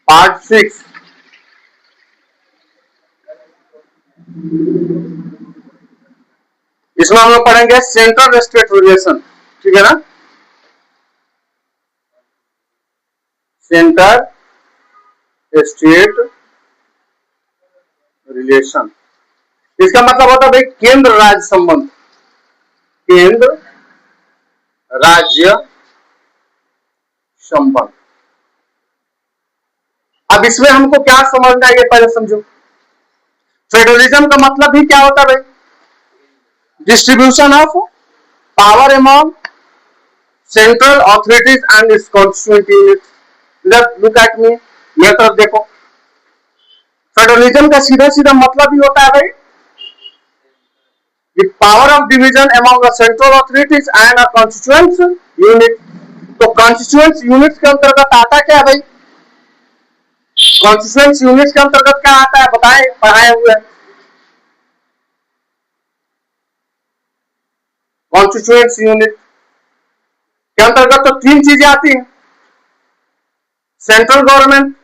Part 6 इसमें हम लोग पढ़ेंगे सेंट्रल स्टेट रिलेशन, ठीक है ना। सेंटर स्टेट रिलेशन, इसका मतलब होता है भाई केंद्र राज्य संबंध, केंद्र राज्य संबंध। अब इसमें हमको क्या समझना है ये पहले समझो। फेडरलिज्म का मतलब ही क्या होता है भाई? Distribution of power among central authorities and it's constituent units. Look at me, मेरी तरफ देखो। फेडरलिज्म का सीधा सीधा मतलब ही होता है भाई कि power of division among the central authorities and a constituent unit. तो कॉन्स्टिट्यूएंट यूनिट के अंतर्गत आता क्या है भाई? कॉन्स्टिट्यूएंट यूनिट के अंतर्गत क्या आता है बताएं, पढ़ाए हुए। कॉन्स्टिट्यूएंट यूनिट के अंतर्गत तो तीन चीजें आती हैं, सेंट्रल गवर्नमेंट,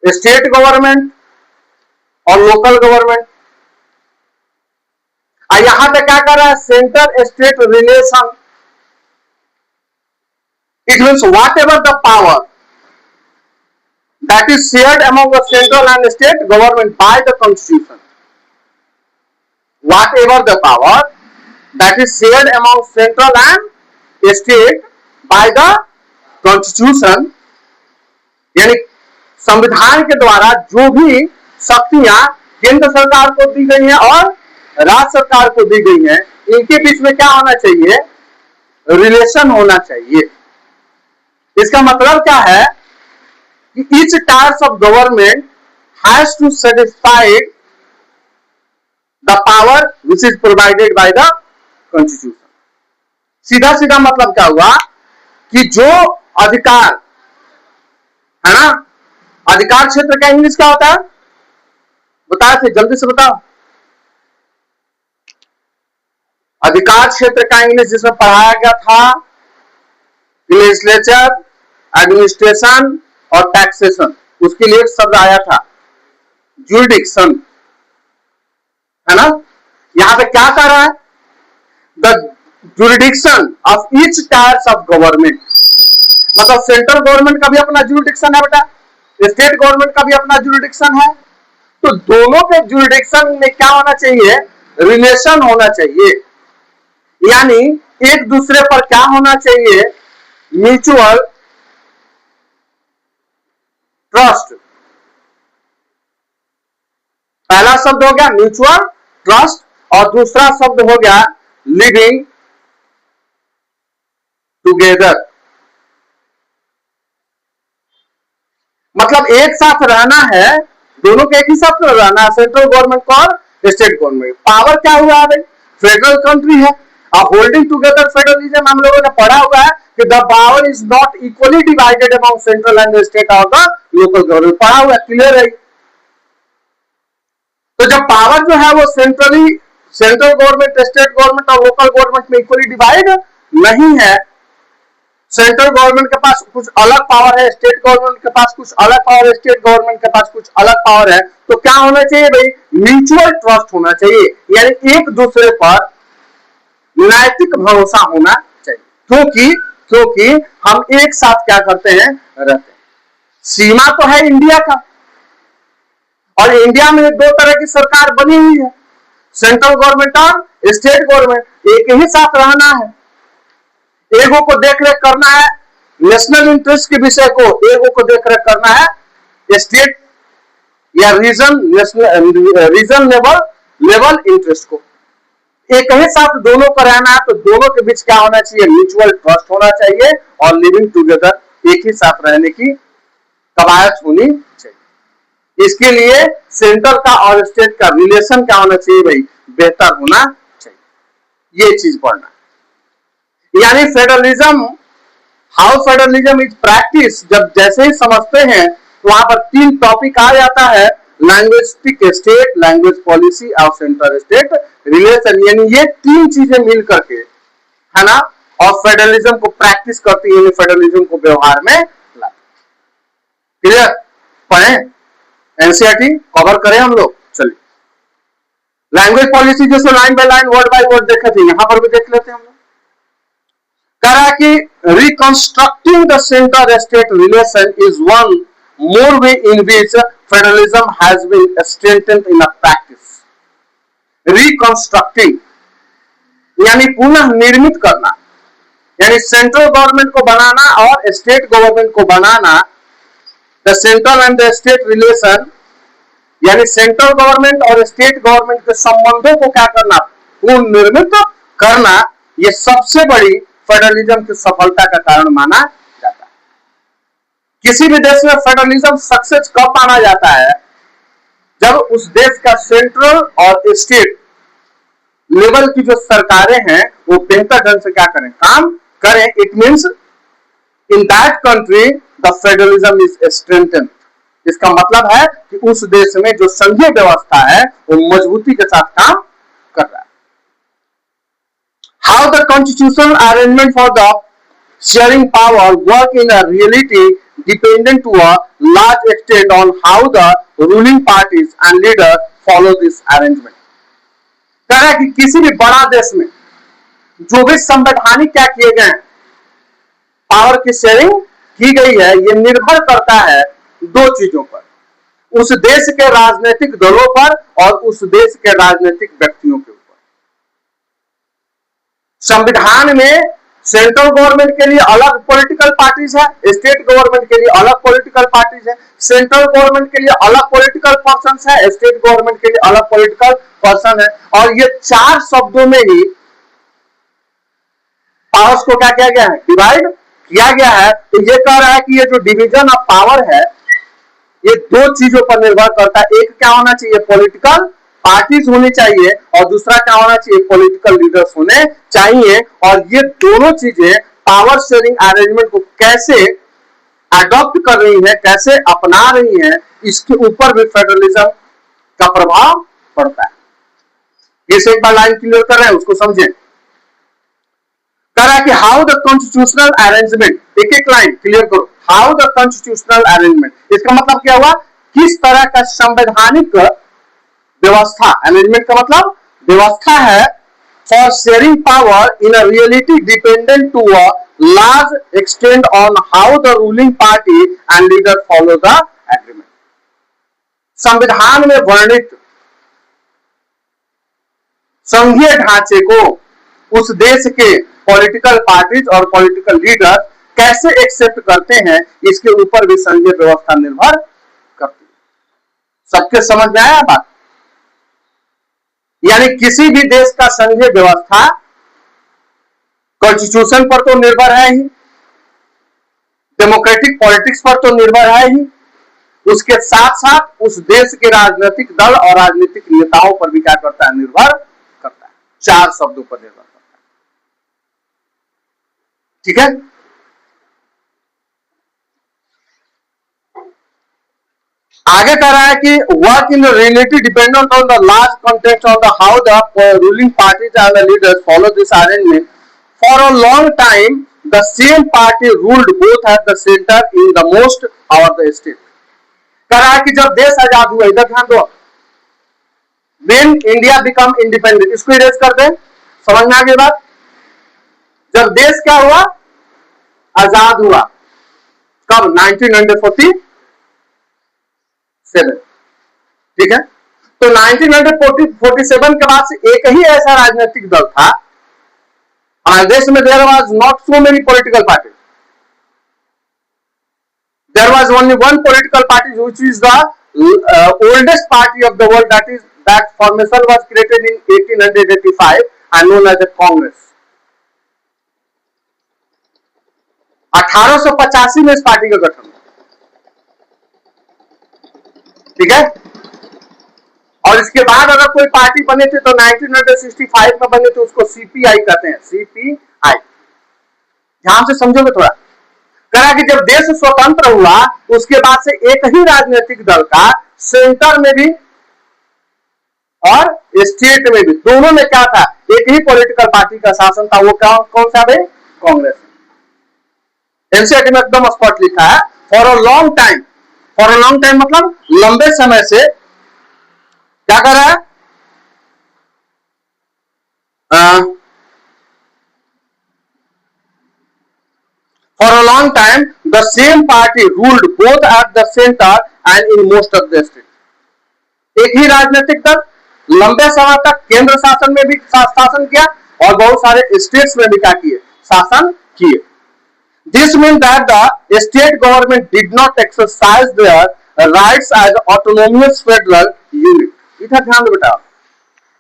स्टेट गवर्नमेंट और लोकल गवर्नमेंट। यहां पे क्या कर रहा है? Centre state relation. It means what ever the power that is shared among the central and state government by the constitution. Whatever the power that is shared among central and state by the constitution, यानी संविधान के द्वारा जो भी शक्तियां केंद्र सरकार को दी गई हैं और राज्य सरकार को दी गई हैं, इनके बीच में क्या होना चाहिए? रिलेशन होना चाहिए। इसका मतलब क्या है? Each tiers of government has to satisfy the power which is provided by the constitution. सीधा सीधा मतलब क्या हुआ कि जो अधिकार है ना, अधिकार क्षेत्र का इंग्लिश क्या होता है बताए थे, जल्दी से बताओ। अधिकार क्षेत्र का इंग्लिश जिसमें पढ़ाया गया था लेजिस्लेचर, एडमिनिस्ट्रेशन और टैक्सेशन, उसके लिए शब्द आया था ज्यूरिडिक्शन, है ना। यहां पे क्या कर रहा है? The jurisdiction of each tyres of government, मतलब सेंट्रल गवर्नमेंट का भी अपना ज्यूरिडिक्शन है बेटा, स्टेट गवर्नमेंट का भी अपना ज्यूरिडिक्शन है। तो दोनों के ज्यूरिडिक्शन में क्या होना चाहिए? रिलेशन होना चाहिए, यानी एक दूसरे पर क्या होना चाहिए? Mutual trust. पहला शब्द हो गया म्यूचुअल ट्रस्ट और दूसरा शब्द हो गया लिविंग टुगेदर। मतलब एक साथ रहना है, दोनों के एक ही साथ रहना है, सेंट्रल गवर्नमेंट को और स्टेट गवर्नमेंट। पावर क्या हुआ है भाई? फेडरल कंट्री है। अब होल्डिंग टुगेदर फेडरलिज्म हम लोगों ने पढ़ा हुआ है कि the power is not equally divided among central and state और द लोकल गवर्नमेंट, पढ़ा हुआ है, क्लियर है। तो जब पावर जो है वो सेंट्रल गवर्नमेंट, स्टेट गवर्नमेंट और लोकल गवर्नमेंट में इक्वली डिवाइड नहीं है, सेंट्रल गवर्नमेंट के पास कुछ अलग पावर है, स्टेट गवर्नमेंट के पास कुछ अलग पावर है, स्टेट गवर्नमेंट के पास कुछ अलग पावर है, तो क्या होना चाहिए भाई? म्यूचुअल ट्रस्ट होना चाहिए, यानी एक दूसरे पर नैतिक भरोसा होना चाहिए। क्योंकि हम एक साथ क्या करते हैं? रहते हैं। सीमा तो है इंडिया का, और इंडिया में दो तरह की सरकार बनी हुई है, सेंट्रल गवर्नमेंट और स्टेट गवर्नमेंट। एक ही साथ रहना है, एगो को देखरेख करना है नेशनल इंटरेस्ट के विषय को, एगो को देखरेख करना है स्टेट या रीजन लेवल इंटरेस्ट को। एक ही साथ दोनों को रहना है, तो दोनों के बीच क्या होना चाहिए? म्यूचुअल ट्रस्ट होना चाहिए और लिविंग टुगेदर, एक ही साथ रहने की कवायद होनी चाहिए। इसके लिए सेंटर का और स्टेट का रिलेशन क्या होना चाहिए भाई? बेहतर होना चाहिए। ये चीज पढ़ना, यानी federalism, how federalism is practice, जब जैसे ही समझते हैं तो वहां पर तीन टॉपिक आ जाता है, लैंग्वेस्टिक स्टेट, लैंग्वेज पॉलिसी और सेंटर स्टेट रिलेशन। यानी ये तीन चीजें मिल करके, है ना, और फेडरलिज्म को प्रैक्टिस करती है, फेडरलिज्म को व्यवहार में लाती। क्लियर? पढ़े, एनसीईआरटी कवर करें हम लोग। चलिए, लैंग्वेज पॉलिसी जैसे line by line word by word देखे थे, यहां पर भी देख लेते हैं हम लोग। कह रहा है कि reconstructing the centre state relation is one more way in which federalism has been strengthened in a practice. Reconstructing यानी पुनः निर्मित करना, यानी सेंट्रल गवर्नमेंट को बनाना और स्टेट गवर्नमेंट को बनाना। The central and the state relation यानी सेंट्रल गवर्नमेंट और स्टेट गवर्नमेंट के संबंधों को क्या करना, पुनर्निर्मित करना। यह सबसे बड़ी फेडरलिज्म की सफलता का कारण माना जाता है। किसी भी देश में फेडरलिज्म सक्सेस कब माना जाता है, जब उस देश का सेंट्रल और स्टेट लेवल की जो सरकारें हैं वो बेहतर ढंग से क्या करें, काम करें। It means in that country the federalism is strengthened. इसका मतलब है कि उस देश में जो संघीय व्यवस्था है वो मजबूती के साथ काम कर रहा है। How the constitutional arrangement for the sharing power work in a reality dependent to a large extent on how the ruling parties and leader follow this arrangement. कह रहा है कि किसी भी बड़ा देश में जो भी संवैधानिक क्या किए गए, पावर की शेयरिंग की गई है, ये निर्भर करता है दो चीजों पर, उस देश के राजनीतिक दलों पर और उस देश के राजनीतिक व्यक्तियों के ऊपर। संविधान में सेंट्रल गवर्नमेंट के लिए अलग पॉलिटिकल पार्टीज है, स्टेट गवर्नमेंट के लिए अलग पॉलिटिकल पार्टीज है, सेंट्रल गवर्नमेंट के लिए अलग पॉलिटिकल पर्सन्स है, स्टेट गवर्नमेंट के लिए अलग पॉलिटिकल पर्सन है। और ये चार शब्दों में ही पावर्स को क्या किया गया है, डिवाइड किया गया है। तो ये कह रहा है कि ये जो डिवीजन ऑफ पावर है ये दो चीजों पर निर्भर करता है। एक क्या होना चाहिए, पॉलिटिकल पार्टीज होनी चाहिए, और दूसरा क्या होना चाहिए, पॉलिटिकल लीडर्स होने चाहिए। और ये दोनों चीजें पावर शेयरिंग अरेंजमेंट को कैसे अडॉप्ट कर रही है, कैसे अपना रही है, इसके ऊपर भी फेडरलिज्म का प्रभाव पड़ता है। इसे एक बार लाइन क्लियर कर रहे हैं, उसको समझें। कह रहा है कि हाउ द कॉन्स्टिट्यूशनल अरेंजमेंट, एक एक लाइन क्लियर करो, हाउ द कॉन्स्टिट्यूशनल अरेंजमेंट, इसका मतलब क्या हुआ, किस तरह का संवैधानिक व्यवस्था, अरेंजमेंट का मतलब व्यवस्था है, for sharing power in a reality dependent to a large extent on how the ruling party and leader follow the agreement. संविधान में वर्णित संघीय ढांचे को उस देश के पॉलिटिकल पार्टीज और पॉलिटिकल लीडर कैसे एक्सेप्ट करते हैं, इसके ऊपर भी संघीय व्यवस्था निर्भर करती है। सबके समझ में आया बात? यानी किसी भी देश का संघीय व्यवस्था कॉन्स्टिट्यूशन पर तो निर्भर है ही, डेमोक्रेटिक पॉलिटिक्स पर तो निर्भर है ही, उसके साथ साथ उस देश के राजनीतिक दल और राजनीतिक नेताओं पर भी क्या करता है, निर्भर करता है। चार शब्दों पर निर्भर करता है। ठीक है, आगे कह रहा है कि work in reality dependent on the large context on the how the ruling parties and the leaders follow this arrangement for a long time the same party ruled both at the centre in the most of the state. कह रहा है कि जब देश आजाद हुआ, इधर ध्यान दो, व्हेन इंडिया बिकम इंडिपेंडेंट, इसको इरेज कर दे, समझ में आ गई बात। जब देश क्या हुआ, आजाद हुआ, कब, 1947। ठीक है, तो 1947 के बाद से एक ही ऐसा राजनीतिक दल था हमारे देश में, there was not so many political party, there was only one political party which is the oldest party of the world, that formation was created in 1885 and known as a Congress. 1885 में इस पार्टी का गठन हुआ। ठीक है, और इसके बाद अगर कोई पार्टी बने थे तो 1965 में बने थे, उसको सीपीआई कहते हैं, सीपीआई। ध्यान से समझोगे थोड़ा। कहा कि जब देश स्वतंत्र हुआ उसके बाद से एक ही राजनीतिक दल का सेंटर में भी और स्टेट में भी, दोनों में क्या था, एक ही पॉलिटिकल पार्टी का शासन था। वो कौन सा भाई, कांग्रेस। एनसीईआरटी में एकदम स्पष्ट लिखा है, for a long time for a long time मतलब लंबे समय से क्या कर रहा है, for a long time the same party ruled both at the center and in most of the states. एक ही राजनीतिक दल लंबे समय तक केंद्र शासन में भी शासन किया और बहुत सारे स्टेट्स में भी क्या किए, शासन किए. This means that the state government did not exercise their rights as autonomous federal unit. इधर ध्यान दो बेटा.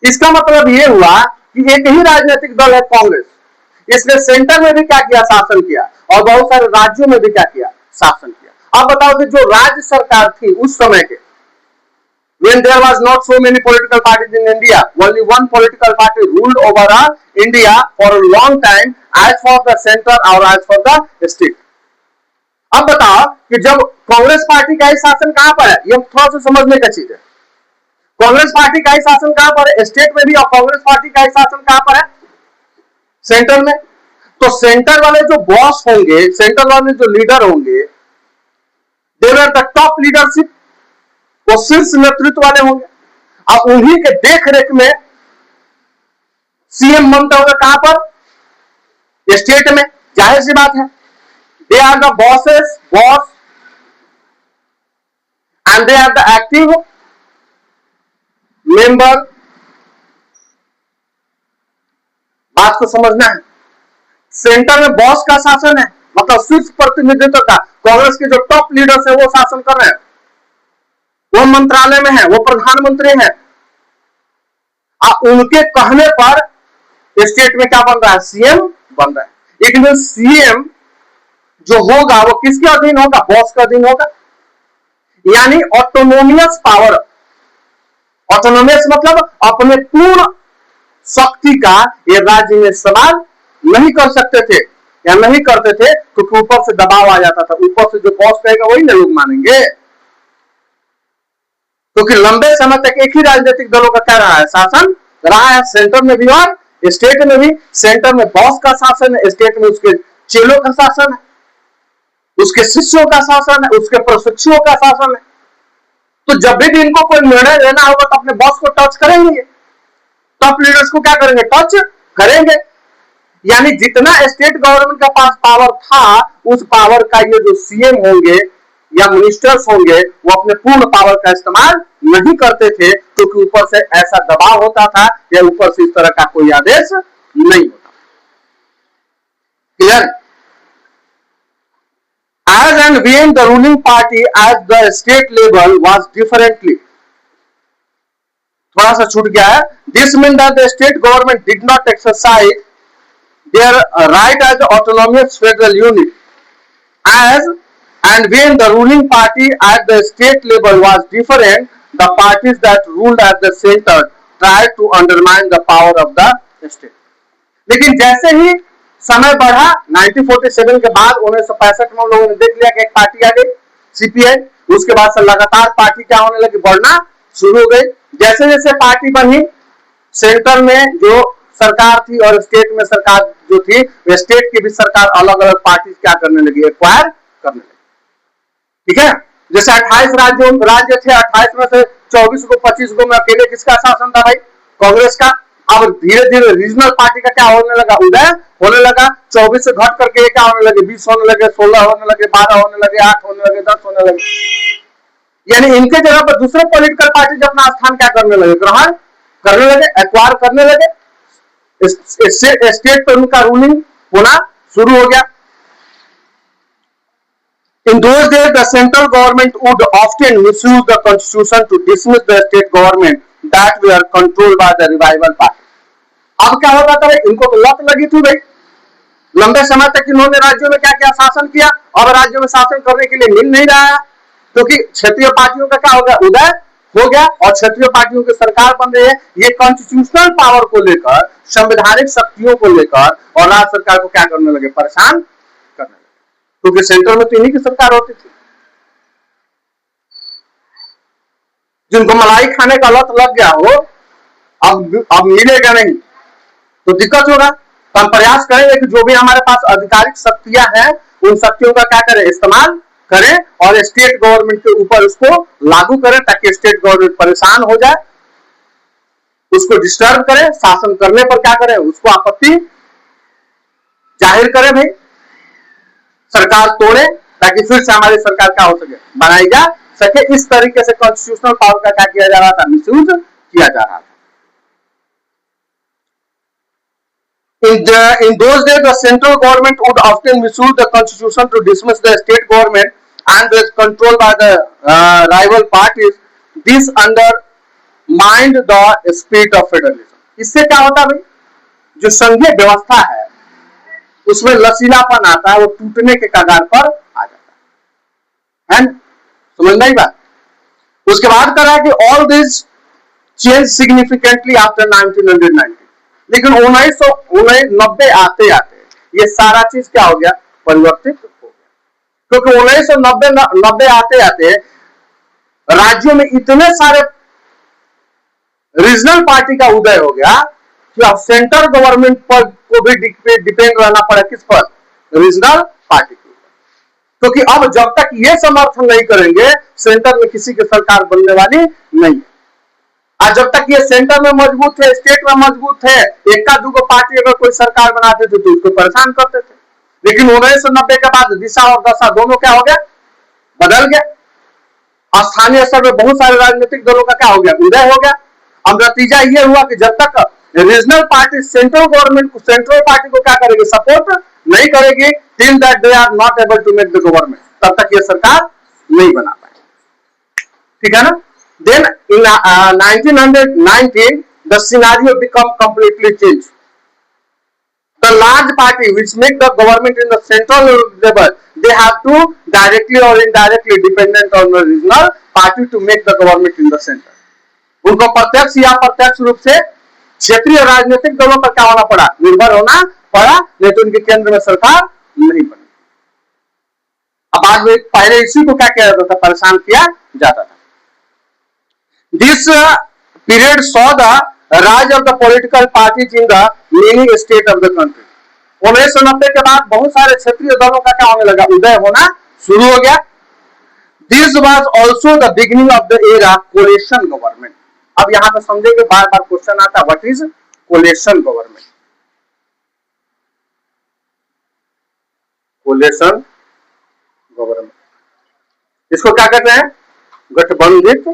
इसका मतलब ये हुआ कि एक ही राजनीतिक दल है कांग्रेस, इसने सेंटर में भी क्या किया, शासन किया और बहुत सारे राज्यों में भी क्या किया, शासन किया. अब बताओ कि जो राज्य सरकार थी उस समय के, when there was not so many political parties in India, only one political party ruled over India for a long time as for the center or as for the state. अब बताओ कि जब कांग्रेस पार्टी का ही शासन कहां पर है, ये थोड़ा सा समझने का चीज है. कांग्रेस पार्टी का ही शासन कहां पर है, स्टेट में भी, और कांग्रेस पार्टी का ही शासन कहां पर है, सेंटर में. तो सेंटर वाले जो बॉस होंगे, सेंटर वाले जो लीडर होंगे, they are the top leadership, वो शीर्ष नेतृत्व वाले होंगे. अब उन्हीं के देख रेख में सीएम बनता होगा कहां पर, स्टेट में. जाहिर सी बात है, they are the bosses, boss, and they are the active member. बात को समझना है. सेंटर में बॉस का शासन है, मतलब शीर्ष प्रतिनिधित्व का. कांग्रेस के जो टॉप लीडर्स है वो शासन कर रहे हैं, वो मंत्रालय में है, वो प्रधानमंत्री है. उनके कहने पर स्टेट में क्या बन रहा है, सीएम बन रहा है. इट मीन सीएम जो होगा वो किसके अधीन होगा, बॉस के अधीन होगा. यानी ऑटोनोमियस पावर. ऑटोनोमियस मतलब अपने पूर्ण शक्ति का ये राज्य में इस्तेमाल नहीं कर सकते थे या नहीं करते थे, क्योंकि ऊपर से दबाव आ जाता था. ऊपर से जो बॉस कहेगा वही ना लोग मानेंगे, क्योंकि लंबे समय तक एक ही राजनीतिक दलों का क्या रहा है, शासन रहा है, सेंटर में भी और स्टेट में भी. सेंटर में बॉस का शासन है, स्टेट में उसके चेलों का शासन है, उसके शिष्यों का शासन है, उसके प्रशिक्षुओं का शासन है. तो जब भी इनको कोई निर्णय लेना होगा तो अपने बॉस को टच करेंगे, टॉप लीडर्स को क्या करेंगे, टच करेंगे. यानी जितना स्टेट गवर्नमेंट के पास पावर था, उस पावर का ये जो सीएम होंगे या मिनिस्टर्स होंगे, वो अपने पूर्ण पावर का इस्तेमाल नहीं करते थे, क्योंकि ऊपर से ऐसा दबाव होता था या ऊपर से इस तरह का कोई आदेश नहीं होता. Clear? As and when the ruling party at the state level was differently, थोड़ा सा छूट गया है. This means that the state government did not exercise their right as autonomous federal unit. As and when the ruling party at the state level was different, the parties that ruled at the center tried to undermine the power of the state. लेकिन जैसे ही समय बढ़ा, 1947 के बाद 1965 में लोगों ने देख लिया कि एक पार्टी आ गई, सीपीआई. उसके बाद से लगातार पार्टी क्या होने लगी, बढ़ना शुरू हो गई. जैसे जैसे पार्टी बनी, सेंटर में जो सरकार थी और स्टेट में सरकार जो थी, वे स्टेट की भी सरकार अलग अलग पार्टी क्या करने लगी, एक्वायर करने लगी. ठीक है? जैसे 28 राज्य थे, 28 में से 24 को 25 को में अकेले किसका शासन था भाई, कांग्रेस का. अब धीरे धीरे रीजनल पार्टी का क्या होने लगा, उदय होने लगा. 24 से घट करके क्या होने लगे, 20 होने लगे, 16 होने लगे, 12 होने लगे, 8 होने लगे, 10 होने लगे. यानी इनके जगह पर दूसरे पॉलिटिकल पार्टी अपना स्थान क्या करने लगे, ग्रहण करने लगे, एक्वायर करने लगे. स्टेट पर उनका रूलिंग होना शुरू हो गया. In those days, the central government would often misuse the constitution to dismiss the state government that were controlled by the revival party. अब क्या होता था, इनको तो लत लगी थी भाई, लंबे समय तक इन्होंने राज्यों में क्या क्या शासन किया, अब राज्यों में शासन करने के लिए मिल नहीं रहा है, क्योंकि क्षेत्रीय पार्टियों का क्या हो गया, उदय हो गया और क्षेत्रीय पार्टियों की सरकार बन रही है. ये कॉन्स्टिट्यूशनल पावर को लेकर, संवैधानिक शक्तियों को लेकर और राज्य सरकार को क्या करने लगे, परेशान करने लगे, क्योंकि सेंटर में तो इन्हीं की सरकार होती थी. जिनको मलाई खाने का लत लग गया हो, अब मिलेगा नहीं तो दिक्कत होगा. तो हम प्रयास करेंगे कि जो भी हमारे पास आधिकारिक शक्तियां हैं, उन शक्तियों का क्या करें, इस्तेमाल करें और स्टेट गवर्नमेंट के ऊपर उसको लागू करें ताकि स्टेट गवर्नमेंट परेशान हो जाए, उसको डिस्टर्ब करें, शासन करने पर क्या करें, उसको आपत्ति जाहिर करें, भाई सरकार तोड़े ताकि फिर से हमारी सरकार क्या हो सके, बनाई जा सके। इस तरीके से कॉन्स्टिट्यूशनल पावर का क्या किया जा रहा था, मिसयूज किया जा रहा था। In those days, the central government would often misuse the constitution to dismiss the state government and was controlled by the rival parties. This undermined the spirit of federalism. इससे क्या होता है भाई, जो संघीय व्यवस्था है उसमें लचीलापन आता है, वो टूटने के कगार पर आ जाता है, समझ में आई बात। उसके बाद कह रहा है कि all this change significantly after 1990, लेकिन 1990 आते आते ये सारा चीज क्या हो गया, परिवर्तित हो गया, क्योंकि 1990 आते आते राज्यों में इतने सारे रीजनल पार्टी का उदय हो गया कि अब सेंट्रल गवर्नमेंट पर को भी डिपेंड रहना पड़ा, किस पर, रीजनल पार्टी के ऊपर, क्योंकि अब जब तक ये समर्थन नहीं करेंगे सेंटर में किसी की सरकार बनने वाली नहीं है। आज जब तक ये सेंटर में मजबूत है, स्टेट में मजबूत है, एक का दूगो पार्टी अगर कोई सरकार बनाते थे तो उसको परेशान करते थे, लेकिन 1990 के बाद दिशा और दशा दोनों क्या हो गया, बदल गया। स्थानीय स्तर पर बहुत सारे राजनीतिक दलों का क्या हो गया, उदय हो गया। अब नतीजा ये हुआ कि जब तक रीजनल पार्टी सेंट्रल गवर्नमेंट को, सेंट्रल पार्टी को क्या करेगी, सपोर्ट नहीं करेगी, till that they are not able to make the government, तब तक ये सरकार नहीं बना पाए, ठीक है ना। Then in 1990, the scenario become completely changed. The large party which make the government in the central level, they have to directly or indirectly dependent on the regional party to make the government in the center. उनको प्रत्यक्ष या प्रत्यक्ष रूप से क्षेत्रीय राजनीतिक दलों पर क्या होना पड़ा, निर्भर होना पड़ा, नहीं तो उनके केंद्र में सरकार नहीं बनी। अब आज में पहले इसी को क्या किया जाता था, परेशान किया जाता था। This period saw the rise of the political parties in the many states of the country. 1990 के बाद बहुत सारे क्षेत्रीय दलों का क्या होने लगा, उदय होना शुरू हो गया। This was also the beginning of the era coalition government. अब यहां पे समझेंगे, बार बार क्वेश्चन आता है, what is coalition government. Coalition government, इसको क्या कहते हैं, गठबंधित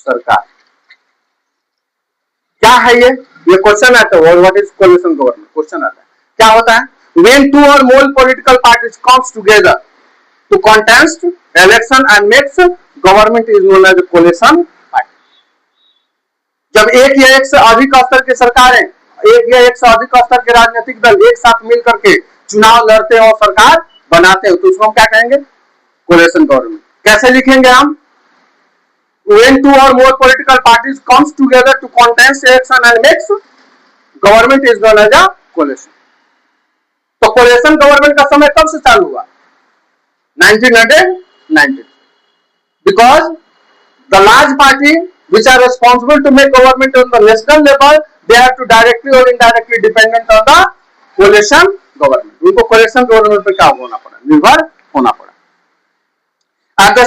सरकार। क्या है ये क्वेश्चन आता है, what is coalition government, question आता है, क्या होता है, when two or more political parties comes together to contest election and makes government is known as coalition party. जब एक या एक से अधिक स्तर की सरकारें, एक या एक से अधिक स्तर के राजनीतिक दल एक साथ मिल करके चुनाव लड़ते हैं और सरकार बनाते हैं, तो उसको हम क्या कहेंगे, कोलिशन गवर्नमेंट। कैसे लिखेंगे हम, when two or more political parties comes together to contest election and makes government is known as a coalition। तो कोलिशन गवर्नमेंट का समय कब से चालू हुआ, 1990, because the large party which are responsible to make government on the national level, they have to directly or indirectly dependent on the coalition government। उनको coalition government पर क्या होना पड़ा, निर्भर होना पड़ा। At the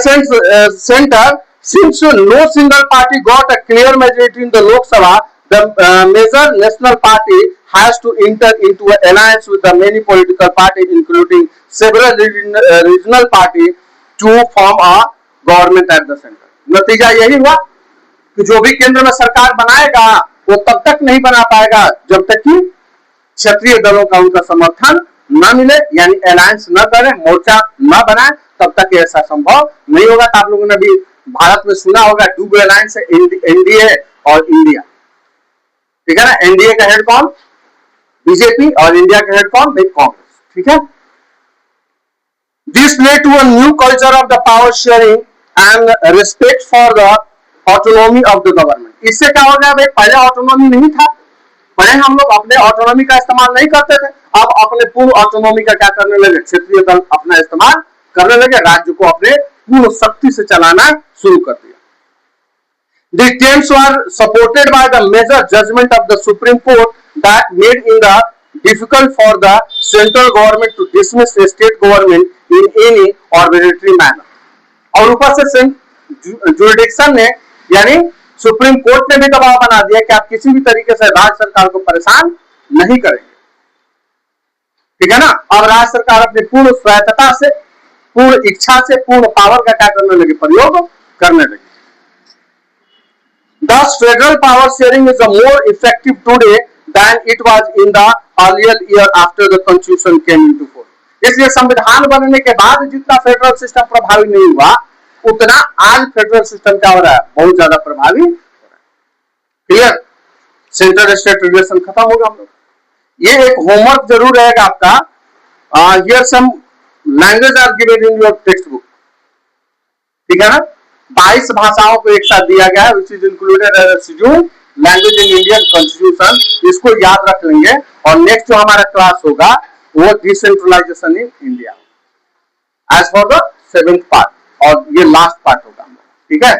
center, since no single party got a clear majority in the Lok Sabha, the major national party has to enter into an alliance with the many political parties, including several regional parties, to form a government at the center। नतीजा यही हुआ कि जो भी केंद्र में सरकार बनाएगा वो तब तक नहीं बना पाएगा जब तक कि क्षेत्रीय दलों का उनका समर्थन न मिले, यानी अलायंस न करे, मोर्चा न बनाए, तब तक ऐसा संभव नहीं होगा। तो आप लोगों ने भी भारत में सुना होगा, टू अलायंस है, एनडीए और इंडिया, ठीक है ना। एनडीए का हेड कौन, बीजेपी, और इंडिया का हेड कौन, कांग्रेस, ठीक है। This led to a new culture of the power sharing and respect for the autonomy of the government. इससे क्या हो गया भाई, पहले ऑटोनॉमी नहीं था, पहले हम लोग अपने ऑटोनॉमी का इस्तेमाल नहीं करते थे, अब अपने पूर्ण ऑटोनॉमी का क्या करने लगे, क्षेत्रीय दल अपना इस्तेमाल करने लगे, राज्य को अपने पूर्ण शक्ति से चलाना शुरू कर दिया। These claims were supported by the major judgment of the Supreme Court that made it difficult for the central government to dismiss a state government in any arbitrary manner. और ऊपर से जुरिडिक्शन ने यानी सुप्रीम कोर्ट ने भी दबाव बना दिया कि आप किसी भी तरीके से राज्य सरकार को परेशान नहीं करेंगे, ठीक है ना। अब राज्य सरकार अपनी पूर्ण स्वायत्तता से, पूर्ण इच्छा से, पूर्ण पावर का क्या करने लगी, प्रयोग करने लगी। Thus, federal power sharing is more effective today than it was in the earlier year after the constitution came into force. इसलिए संविधान बनने के बाद जितना फेडरल सिस्टम प्रभावी नहीं हुआ, उतना आज फेडरल सिस्टम क्या हो रहा है, बहुत ज्यादा प्रभावी हो रहा है। क्लियर? सेंट्रल स्टेट रिलेशन खत्म होगा हम लोग। ये एक होमवर्क जरूर रहेगा आपका। Here some language are given in your text book, ठीक है ना। 22 भाषाओं को एक साथ दिया गया है, which is included as schedule language in Indian constitution. इसको याद रख लेंगे और नेक्स्ट जो हमारा क्लास होगा वो decentralisation in India as for the 7th part, और ये लास्ट पार्ट होगा, ठीक है।